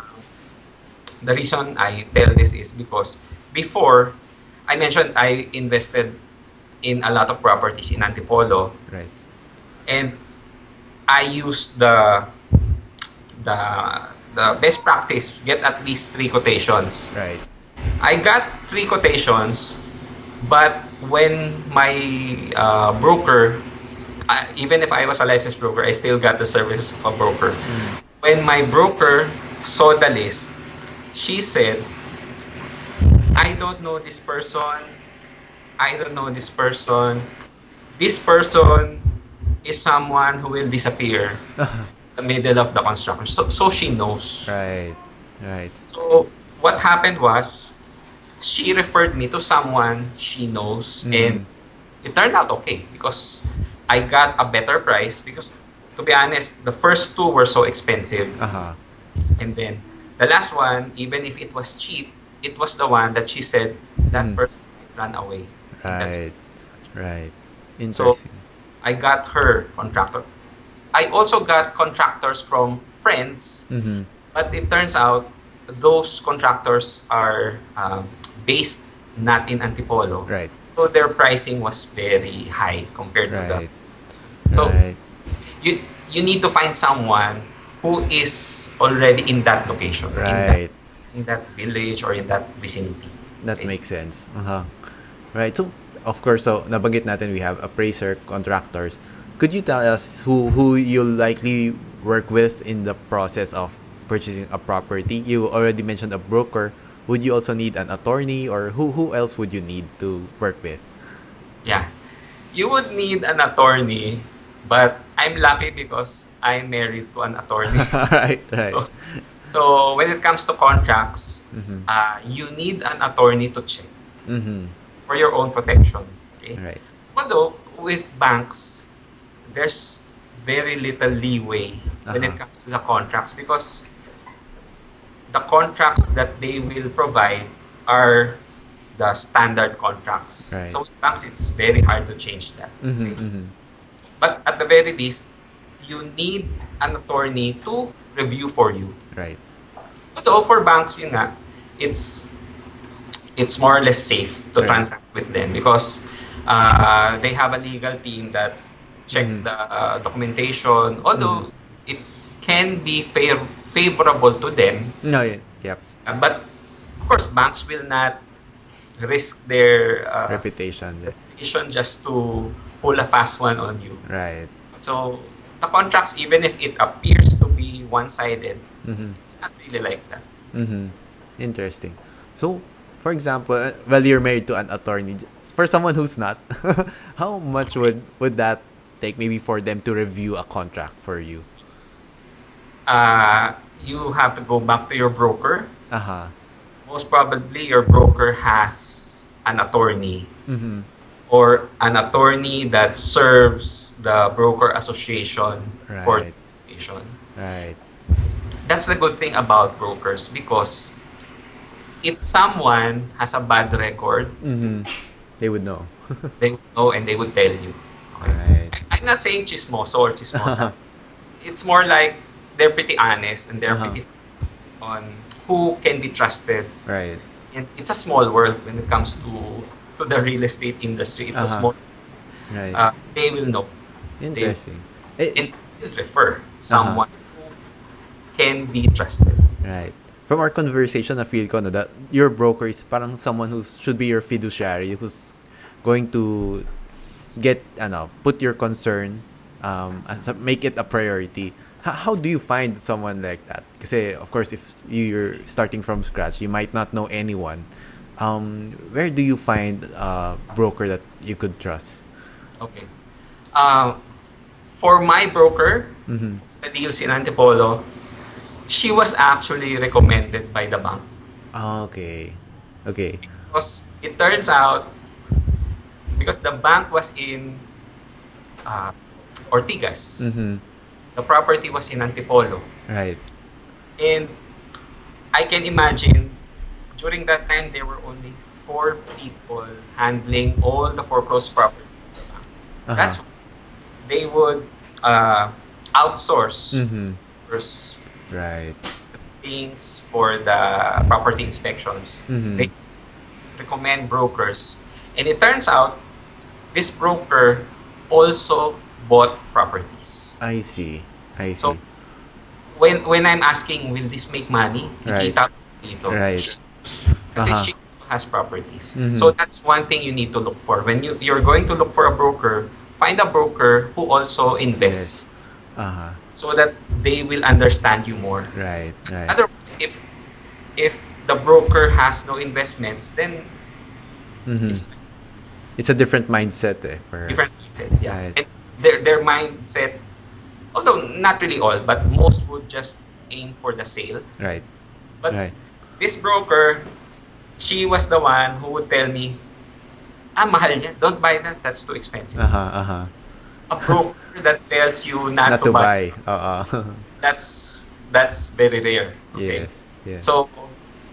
[SPEAKER 2] The reason I tell this is because before, I mentioned I invested in a lot of properties in Antipolo,
[SPEAKER 1] Right.
[SPEAKER 2] and I used the best practice, get at least 3 quotations.
[SPEAKER 1] Right.
[SPEAKER 2] I got 3 quotations, but when my broker, even if I was a licensed broker, I still got the services of a broker. When my broker saw the list, she said, I don't know this person. I don't know this person. This person is someone who will disappear in the middle of the construction. So she knows.
[SPEAKER 1] Right. Right.
[SPEAKER 2] So what happened was, she referred me to someone she knows, and it turned out okay because I got a better price because, to be honest, the first two were so expensive. And then the last one, even if it was cheap, it was the one that she said that person might run away.
[SPEAKER 1] Right. Right.
[SPEAKER 2] So
[SPEAKER 1] Interesting.
[SPEAKER 2] I got her contractor. I also got contractors from friends, but it turns out those contractors are based not in Antipolo.
[SPEAKER 1] Right.
[SPEAKER 2] So their pricing was very high compared to the.
[SPEAKER 1] Right.
[SPEAKER 2] So
[SPEAKER 1] Right.
[SPEAKER 2] you need to find someone who is already in that location,
[SPEAKER 1] Right.
[SPEAKER 2] in that village or in that vicinity.
[SPEAKER 1] That
[SPEAKER 2] Okay.
[SPEAKER 1] makes sense. Right. So, of course, so nabanggit natin we have appraiser, contractors. Could you tell us who you likely work with in the process of purchasing a property? You already mentioned a broker. Would you also need an attorney, or who else would you need to work with?
[SPEAKER 2] Yeah. You would need an attorney, but I'm lucky because I'm married to an attorney.
[SPEAKER 1] Right. Right.
[SPEAKER 2] So when it comes to contracts, you need an attorney to check for your own protection. Okay.
[SPEAKER 1] Right.
[SPEAKER 2] Although with banks, there's very little leeway when it comes to the contracts because the contracts that they will provide are the standard contracts.
[SPEAKER 1] Right.
[SPEAKER 2] So with banks, it's very hard to change that.
[SPEAKER 1] Mm-hmm,
[SPEAKER 2] Okay?
[SPEAKER 1] mm-hmm.
[SPEAKER 2] But at the very least, you need an attorney to review for you.
[SPEAKER 1] Right.
[SPEAKER 2] Although for banks, yun nga, it's more or less safe to
[SPEAKER 1] Right.
[SPEAKER 2] transact with them because they have a legal team that check the documentation. Although it can be favorable to them,
[SPEAKER 1] No. Yep.
[SPEAKER 2] but of course, banks will not risk their
[SPEAKER 1] Reputation.
[SPEAKER 2] reputation just to pull a fast one on you.
[SPEAKER 1] Right.
[SPEAKER 2] So the contracts, even if it appears to be one-sided, it's not really like that.
[SPEAKER 1] Interesting. So, for example, well, you're married to an attorney. For someone who's not, how much would that take maybe for them to review a contract for you?
[SPEAKER 2] You have to go back to your broker.
[SPEAKER 1] Uh-huh.
[SPEAKER 2] Most probably, your broker has an attorney or an attorney that serves the broker association for
[SPEAKER 1] Right.
[SPEAKER 2] litigation.
[SPEAKER 1] Right.
[SPEAKER 2] That's the good thing about brokers because if someone has a bad record,
[SPEAKER 1] They would know.
[SPEAKER 2] they would know and they would tell you. Okay?
[SPEAKER 1] Right.
[SPEAKER 2] I'm not saying chismoso or chismosa. It's more like they're pretty honest and they're pretty on who can be trusted.
[SPEAKER 1] Right.
[SPEAKER 2] And it's a small world when it comes to the real estate industry. It's a small.
[SPEAKER 1] Right.
[SPEAKER 2] They will know.
[SPEAKER 1] Interesting.
[SPEAKER 2] And will refer someone who can be trusted.
[SPEAKER 1] Right. From our conversation, I feel ko, no, that your broker is parang someone who should be your fiduciary, who's going to put your concern, make it a priority. How do you find someone like that? Because, of course, if you're starting from scratch, you might not know anyone. Where do you find a broker that you could trust?
[SPEAKER 2] Okay. For my broker, the deals in Antipolo, she was actually recommended by the bank.
[SPEAKER 1] Okay. Okay.
[SPEAKER 2] Because it turns out, because the bank was in Ortigas, the property was in Antipolo.
[SPEAKER 1] Right.
[SPEAKER 2] And I can imagine, during that time, there were only 4 people handling all the foreclosed properties. That's why they would outsource first
[SPEAKER 1] Right.
[SPEAKER 2] things for the property inspections. They recommend brokers. And it turns out, this broker also bought properties.
[SPEAKER 1] I see.
[SPEAKER 2] So, when I'm asking, will this make money?
[SPEAKER 1] Right.
[SPEAKER 2] Kikita dito.
[SPEAKER 1] Right.
[SPEAKER 2] Kasi she also has properties. So that's one thing you need to look for. When you're going to look for a broker, find a broker who also invests.
[SPEAKER 1] Yes.
[SPEAKER 2] So that they will understand you more.
[SPEAKER 1] Right. Right.
[SPEAKER 2] Otherwise, if the broker has no investments, then
[SPEAKER 1] It's a different mindset, for
[SPEAKER 2] different mindset. Yeah.
[SPEAKER 1] Right.
[SPEAKER 2] And their mindset, although not really all, but most would just aim for the sale.
[SPEAKER 1] Right.
[SPEAKER 2] But
[SPEAKER 1] Right.
[SPEAKER 2] this broker, she was the one who would tell me, mahal niya, don't buy that, that's too expensive. a broker that tells you not
[SPEAKER 1] Not
[SPEAKER 2] to
[SPEAKER 1] to
[SPEAKER 2] buy,
[SPEAKER 1] buy.
[SPEAKER 2] that's very rare. Okay,
[SPEAKER 1] Yes. Yes.
[SPEAKER 2] so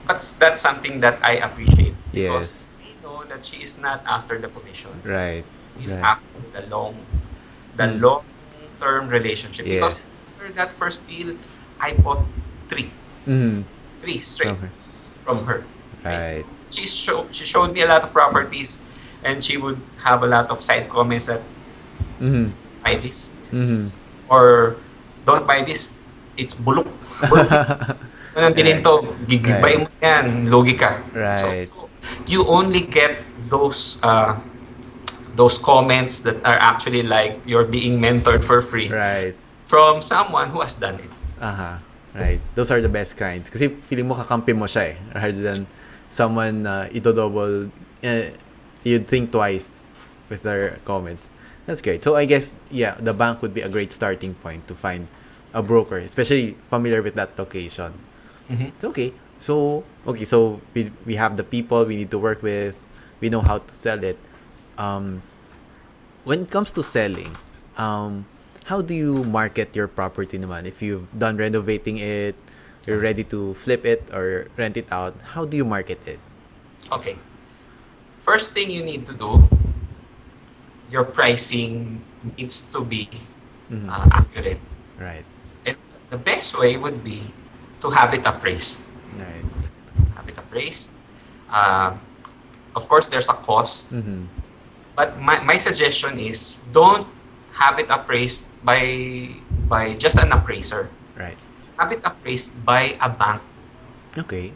[SPEAKER 2] that's something that I appreciate because
[SPEAKER 1] Yes.
[SPEAKER 2] I know that she is not after the commissions.
[SPEAKER 1] Right.
[SPEAKER 2] She's
[SPEAKER 1] Right.
[SPEAKER 2] after the
[SPEAKER 1] Mm.
[SPEAKER 2] long term relationship. Because
[SPEAKER 1] Yes.
[SPEAKER 2] after that first deal, I bought three,
[SPEAKER 1] Mm.
[SPEAKER 2] three straight
[SPEAKER 1] From her.
[SPEAKER 2] from her. Right?
[SPEAKER 1] Right.
[SPEAKER 2] She showed me a lot of properties, and she would have a lot of side comments that
[SPEAKER 1] Mm.
[SPEAKER 2] buy this
[SPEAKER 1] Mm.
[SPEAKER 2] or don't buy this. It's bulok. Bulok. Ano nang bilhin
[SPEAKER 1] Right.
[SPEAKER 2] to? Gigibay
[SPEAKER 1] Right.
[SPEAKER 2] mo yan. Logi ka.
[SPEAKER 1] Right.
[SPEAKER 2] So you only get those comments that are actually like you're being mentored for free
[SPEAKER 1] Right.
[SPEAKER 2] from someone who has done it.
[SPEAKER 1] Aha. Right. Those are the best kinds. Kasi feeling mo kakampi mo siya eh. Rather than someone ito-double, you'd think twice with their comments. That's great. So I guess, yeah, the bank would be a great starting point to find a broker, especially familiar with that location.
[SPEAKER 2] Mhm.
[SPEAKER 1] It's okay. So, we have the people we need to work with. We know how to sell it. Um, when it comes to selling, how do you market your property naman? If you've done renovating it, you're ready to flip it or rent it out, how do you market it?
[SPEAKER 2] Okay. First thing you need to do, your pricing needs to be
[SPEAKER 1] Mhm.
[SPEAKER 2] accurate.
[SPEAKER 1] Right.
[SPEAKER 2] And the best way would be to have it appraised.
[SPEAKER 1] Right.
[SPEAKER 2] Have it appraised. Uh, of course, there's a cost,
[SPEAKER 1] Mm-hmm.
[SPEAKER 2] but my suggestion is don't have it appraised by just an appraiser.
[SPEAKER 1] Right.
[SPEAKER 2] Have it appraised by a bank.
[SPEAKER 1] Okay.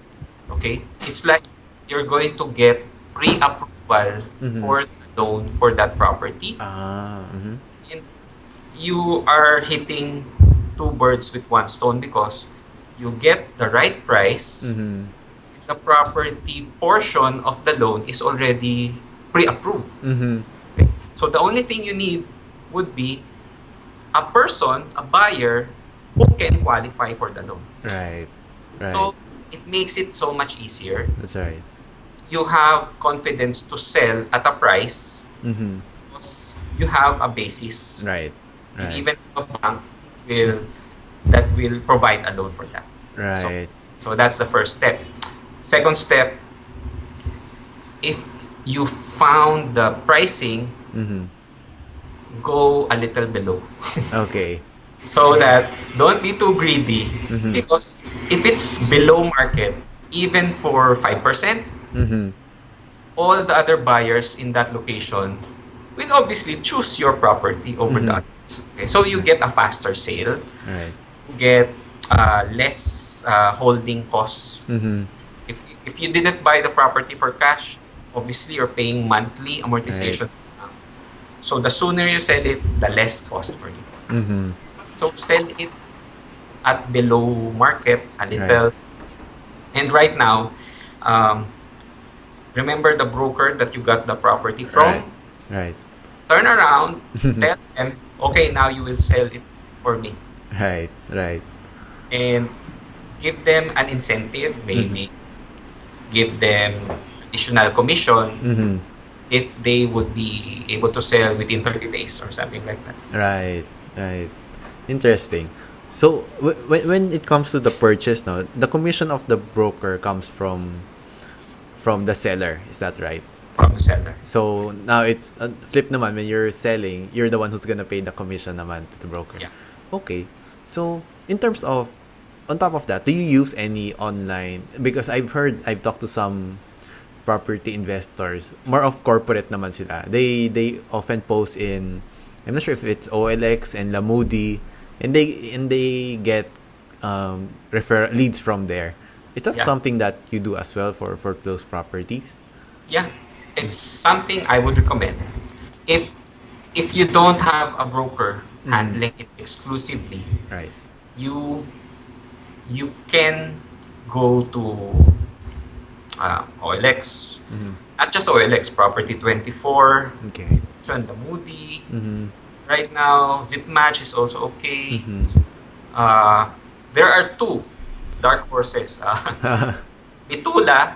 [SPEAKER 2] Okay, it's like you're going to get pre-approval
[SPEAKER 1] Mhm.
[SPEAKER 2] for the loan for that property,
[SPEAKER 1] Mm-hmm.
[SPEAKER 2] and you are hitting two birds with one stone because you get the right price.
[SPEAKER 1] Mm-hmm.
[SPEAKER 2] The property portion of the loan is already pre-approved.
[SPEAKER 1] Mm-hmm.
[SPEAKER 2] Okay? So the only thing you need would be a person, a buyer, who can qualify for the loan.
[SPEAKER 1] Right. Right.
[SPEAKER 2] So it makes it so much easier.
[SPEAKER 1] That's right.
[SPEAKER 2] You have confidence to sell at a price
[SPEAKER 1] Mm-hmm.
[SPEAKER 2] because you have a basis.
[SPEAKER 1] Right.
[SPEAKER 2] And
[SPEAKER 1] Right.
[SPEAKER 2] even a bank will provide a loan for that.
[SPEAKER 1] Right.
[SPEAKER 2] So that's the first step. Second step, if you found the pricing,
[SPEAKER 1] Mm-hmm.
[SPEAKER 2] go a little below.
[SPEAKER 1] Okay.
[SPEAKER 2] So that don't be too greedy
[SPEAKER 1] Mhm.
[SPEAKER 2] because if it's below market, even for 5%,
[SPEAKER 1] Mm-hmm.
[SPEAKER 2] all the other buyers in that location will obviously choose your property over the
[SPEAKER 1] Mhm.
[SPEAKER 2] others. Okay? So you get a faster sale,
[SPEAKER 1] Right.
[SPEAKER 2] you get less holding costs.
[SPEAKER 1] Mm-hmm.
[SPEAKER 2] If you didn't buy the property for cash, obviously you're paying monthly amortization. So the sooner you sell it, the less cost for you.
[SPEAKER 1] Mm-hmm.
[SPEAKER 2] So sell it at below market a little. And right now, remember the broker that you got the property from?
[SPEAKER 1] Right.
[SPEAKER 2] Turn around, tell them, okay, now you will sell it for me.
[SPEAKER 1] Right. Right.
[SPEAKER 2] And give them an incentive, maybe give them additional commission
[SPEAKER 1] Mm-hmm.
[SPEAKER 2] if they would be able to sell within 30 days or something like that.
[SPEAKER 1] Right. Right. Interesting. So when it comes to the purchase, no, the commission of the broker comes from the seller. Is that right?
[SPEAKER 2] From the seller.
[SPEAKER 1] So now it's flip naman when you're selling, you're the one who's gonna pay the commission naman to the broker.
[SPEAKER 2] Yeah.
[SPEAKER 1] Okay. So in terms of on top of that, do you use any online? Because I've talked to some property investors, more of corporate naman sila. They often post in, I'm not sure if it's OLX and Lamudi, and they get refer leads from there. Is that
[SPEAKER 2] Yeah.
[SPEAKER 1] something that you do as well for foreclosed properties?
[SPEAKER 2] Yeah, it's something I would recommend. If you don't have a broker handling it exclusively,
[SPEAKER 1] Right.
[SPEAKER 2] you can go to OLX, not just OLX, Property 24,
[SPEAKER 1] Okay.
[SPEAKER 2] the Moody.
[SPEAKER 1] Mm-hmm.
[SPEAKER 2] Right now, Zipmatch is also okay.
[SPEAKER 1] Mm-hmm.
[SPEAKER 2] There are two dark horses, Mitula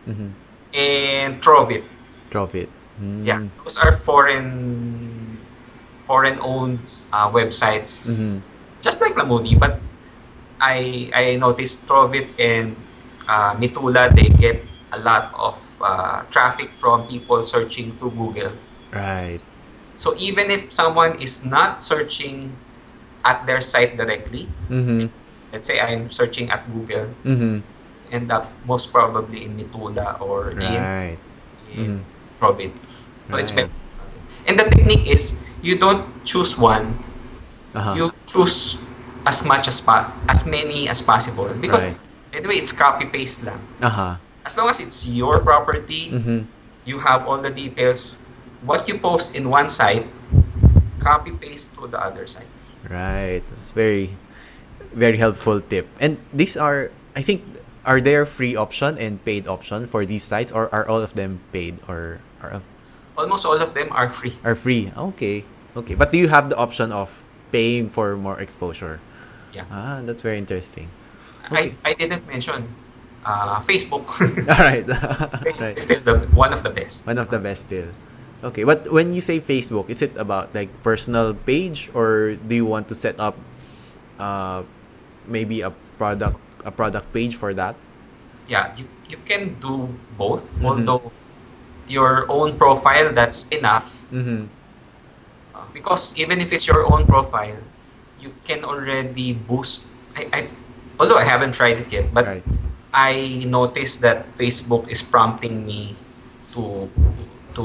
[SPEAKER 1] Mm-hmm.
[SPEAKER 2] and Trovit.
[SPEAKER 1] Drop it. Mm.
[SPEAKER 2] Yeah, those are foreign-owned websites,
[SPEAKER 1] Mm-hmm.
[SPEAKER 2] just like Lamudi. But I noticed Trovit and Mitula, they get a lot of traffic from people searching through Google.
[SPEAKER 1] Right.
[SPEAKER 2] So even if someone is not searching at their site directly,
[SPEAKER 1] Mm-hmm.
[SPEAKER 2] let's say I'm searching at Google,
[SPEAKER 1] Mm-hmm.
[SPEAKER 2] end up most probably in Mitula or
[SPEAKER 1] Right.
[SPEAKER 2] in
[SPEAKER 1] Mm-hmm.
[SPEAKER 2] Trovit. So it's
[SPEAKER 1] Right.
[SPEAKER 2] better. And the technique is you don't choose one,
[SPEAKER 1] Uh-huh.
[SPEAKER 2] you choose as many as possible, because
[SPEAKER 1] Right.
[SPEAKER 2] anyway it's copy paste lang.
[SPEAKER 1] Uh-huh.
[SPEAKER 2] As long as it's your property,
[SPEAKER 1] Mm-hmm.
[SPEAKER 2] you have all the details. What you post in one site, copy paste to the other sites.
[SPEAKER 1] Right. That's very, very helpful tip. And these are, I think, are there free option and paid option for these sites, or are all of them paid, or
[SPEAKER 2] Almost all of them are free.
[SPEAKER 1] are free? Okay. Okay. But do you have the option of paying for more exposure?
[SPEAKER 2] Yeah.
[SPEAKER 1] Ah, that's very interesting. Okay.
[SPEAKER 2] I didn't mention Facebook.
[SPEAKER 1] All right.
[SPEAKER 2] Facebook
[SPEAKER 1] Right.
[SPEAKER 2] is still one of the best.
[SPEAKER 1] One of the best still. Okay, but when you say Facebook, is it about like personal page, or do you want to set up uh maybe a product page for that?
[SPEAKER 2] Yeah, you can do both.
[SPEAKER 1] Mm-hmm.
[SPEAKER 2] Although your own profile, that's enough.
[SPEAKER 1] Mm-hmm.
[SPEAKER 2] Because even if it's your own profile, you can already boost. Although I haven't tried it yet, but
[SPEAKER 1] Right.
[SPEAKER 2] I noticed that Facebook is prompting me to to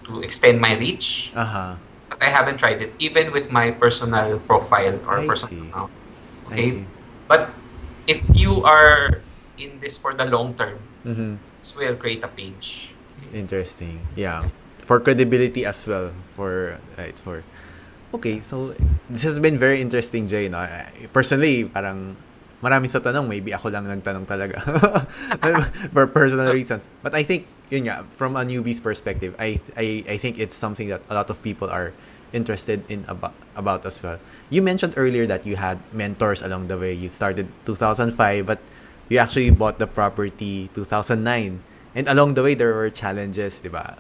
[SPEAKER 2] to extend my reach.
[SPEAKER 1] Uh-huh.
[SPEAKER 2] But I haven't tried it, even with my personal profile or
[SPEAKER 1] I
[SPEAKER 2] personal
[SPEAKER 1] see.
[SPEAKER 2] account.
[SPEAKER 1] I
[SPEAKER 2] Okay,
[SPEAKER 1] see.
[SPEAKER 2] but if you are in this for the long term,
[SPEAKER 1] Mm-hmm.
[SPEAKER 2] this will create a page.
[SPEAKER 1] Interesting. Yeah. For credibility as well. For right for. Okay, so this has been very interesting, Jay. No? Personally, parang marami sa tanong, maybe ako lang nagtanong talaga. For personal reasons. But I think, yun nga, from a newbie's perspective, I think it's something that a lot of people are interested in about as well. You mentioned earlier that you had mentors along the way. You started 2005, but you actually bought the property 2009. And along the way, there were challenges, di ba?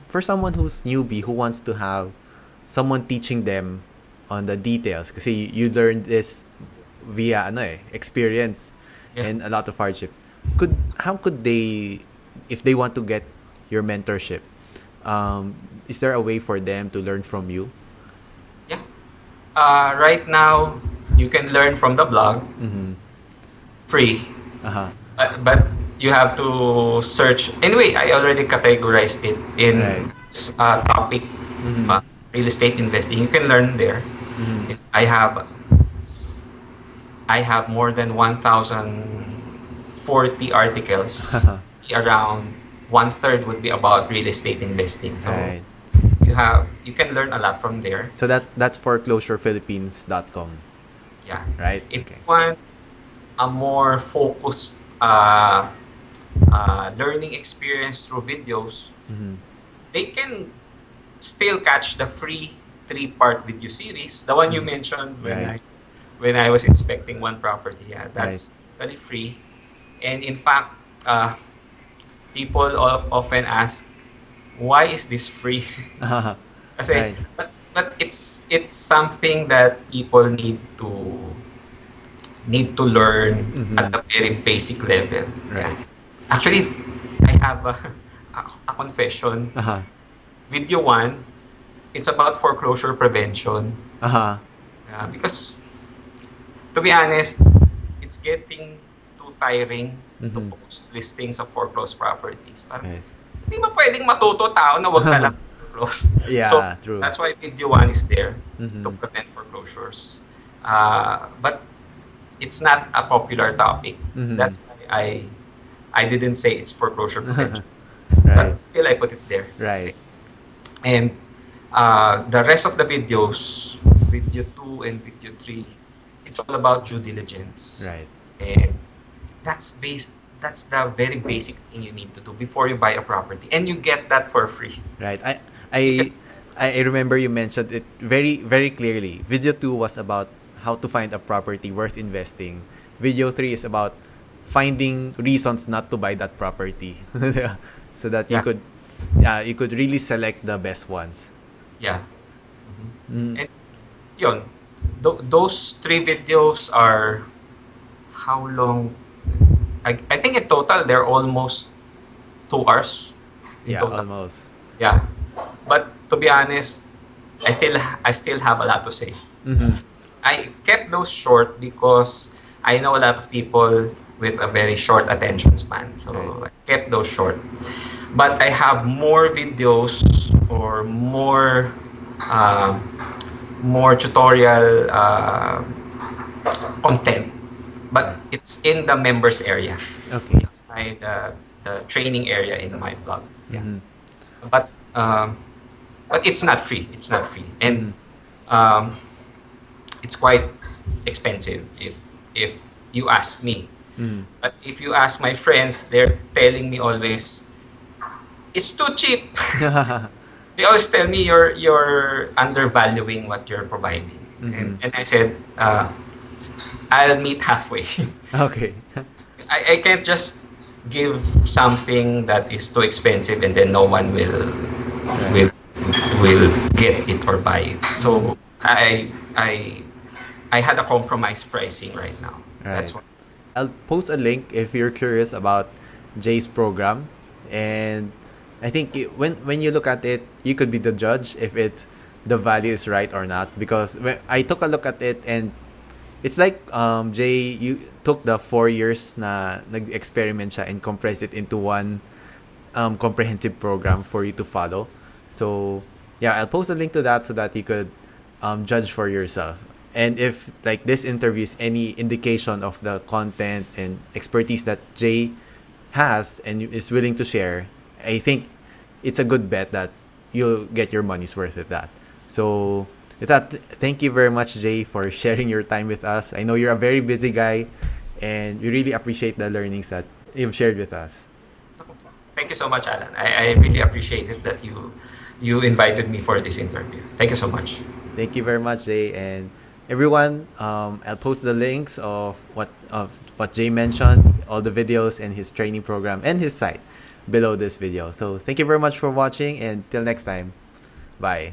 [SPEAKER 1] For someone who's newbie, who wants to have someone teaching them on the details, kasi you learned this via experience.
[SPEAKER 2] Yeah.
[SPEAKER 1] And a lot of hardship. How could they, if they want to get your mentorship, is there a way for them to learn from you?
[SPEAKER 2] Yeah. Right now, you can learn from the blog,
[SPEAKER 1] Mm-hmm.
[SPEAKER 2] free.
[SPEAKER 1] Uh-huh.
[SPEAKER 2] But you have to search. Anyway, I already categorized it in
[SPEAKER 1] Right.
[SPEAKER 2] topic,
[SPEAKER 1] Mm-hmm.
[SPEAKER 2] real estate investing. You can learn there.
[SPEAKER 1] Mm-hmm.
[SPEAKER 2] I have more than 1,040 articles. Around 1/3 would be about real estate investing. So
[SPEAKER 1] Right.
[SPEAKER 2] you can learn a lot from there.
[SPEAKER 1] So that's foreclosurephilippines.com,
[SPEAKER 2] Yeah.
[SPEAKER 1] right?
[SPEAKER 2] If
[SPEAKER 1] Okay.
[SPEAKER 2] you want a more focused learning experience through videos,
[SPEAKER 1] Mm-hmm.
[SPEAKER 2] they can still catch the free 3-part video series, the one you mentioned
[SPEAKER 1] Right.
[SPEAKER 2] when I was inspecting one property. Yeah, that's totally free. And in fact, people often ask, why is this free?
[SPEAKER 1] Uh-huh.
[SPEAKER 2] Kasi,
[SPEAKER 1] Right.
[SPEAKER 2] but it's something that people need to learn
[SPEAKER 1] Mhm.
[SPEAKER 2] at a very basic level.
[SPEAKER 1] Right.
[SPEAKER 2] Actually, I have a confession.
[SPEAKER 1] Uh-huh.
[SPEAKER 2] Video 1, it's about foreclosure prevention.
[SPEAKER 1] Uh-huh.
[SPEAKER 2] Because, to be honest, it's getting too tiring to
[SPEAKER 1] Mhm.
[SPEAKER 2] post listings of foreclosed properties. Parang,
[SPEAKER 1] Right.
[SPEAKER 2] hindi ba pwedeng matuto tao na wag na lang foreclose?
[SPEAKER 1] Yeah,
[SPEAKER 2] So,
[SPEAKER 1] true.
[SPEAKER 2] that's why video 1 is there
[SPEAKER 1] Mhm.
[SPEAKER 2] to prevent foreclosures. But it's not a popular topic.
[SPEAKER 1] Mhm.
[SPEAKER 2] That's why I didn't say it's foreclosure prevention.
[SPEAKER 1] Right.
[SPEAKER 2] But still, I put it there.
[SPEAKER 1] Right.
[SPEAKER 2] And the rest of the videos, video 2 and video 3, it's all about due diligence.
[SPEAKER 1] Right.
[SPEAKER 2] And that's the very basic thing you need to do before you buy a property. And you get that for free.
[SPEAKER 1] Right. I remember you mentioned it very, very clearly. Video 2 was about how to find a property worth investing. Video 3 is about finding reasons not to buy that property. So that you
[SPEAKER 2] Yeah.
[SPEAKER 1] could really select the best ones.
[SPEAKER 2] Yeah.
[SPEAKER 1] Mm.
[SPEAKER 2] And yun, those three videos are how long? I think in total they're almost 2 hours in
[SPEAKER 1] Yeah,
[SPEAKER 2] total.
[SPEAKER 1] almost.
[SPEAKER 2] Yeah, but to be honest, I still have a lot to say.
[SPEAKER 1] Mm-hmm.
[SPEAKER 2] I kept those short because I know a lot of people with a very short attention span.
[SPEAKER 1] Right.
[SPEAKER 2] So I kept those short. But I have more videos or uh, more tutorial content, but
[SPEAKER 1] Right.
[SPEAKER 2] it's in the members area,
[SPEAKER 1] Okay.
[SPEAKER 2] inside the training area in my blog. Yeah,
[SPEAKER 1] Mm-hmm.
[SPEAKER 2] but um, but it's not free. It's not free, and
[SPEAKER 1] Mm-hmm.
[SPEAKER 2] um, it's quite expensive if you ask me.
[SPEAKER 1] Mm-hmm.
[SPEAKER 2] But if you ask my friends, they're telling me always it's too cheap. They always tell me you're undervaluing what you're providing,
[SPEAKER 1] Mm-hmm.
[SPEAKER 2] and I said I'll meet halfway.
[SPEAKER 1] Okay.
[SPEAKER 2] I can't just give something that is too expensive and then no one
[SPEAKER 1] Right.
[SPEAKER 2] will will get it or buy it.
[SPEAKER 1] Mm-hmm.
[SPEAKER 2] So I had a compromise pricing right now.
[SPEAKER 1] Right.
[SPEAKER 2] That's what.
[SPEAKER 1] I'll post a link if you're curious about Jay's program, and I think when you look at it, you could be the judge if it's the value is right or not. Because when I took a look at it, and it's like Jay, you took the 4 years na nag-experiment siya and compressed it into one comprehensive program for you to follow. So yeah, I'll post a link to that so that you could judge for yourself. And if like this interview is any indication of the content and expertise that Jay has and is willing to share, I think it's a good bet that you'll get your money's worth with that. So with that, thank you very much, Jay, for sharing your time with us. I know you're a very busy guy, and we really appreciate the learnings that you've shared with us.
[SPEAKER 2] Thank you so much, Alan. I really appreciate it that you invited me for this interview. Thank you so much.
[SPEAKER 1] Thank you very much, Jay, and everyone. I'll post the links of what Jay mentioned, all the videos and his training program and his site below this video. So thank you very much for watching, and till next time, bye.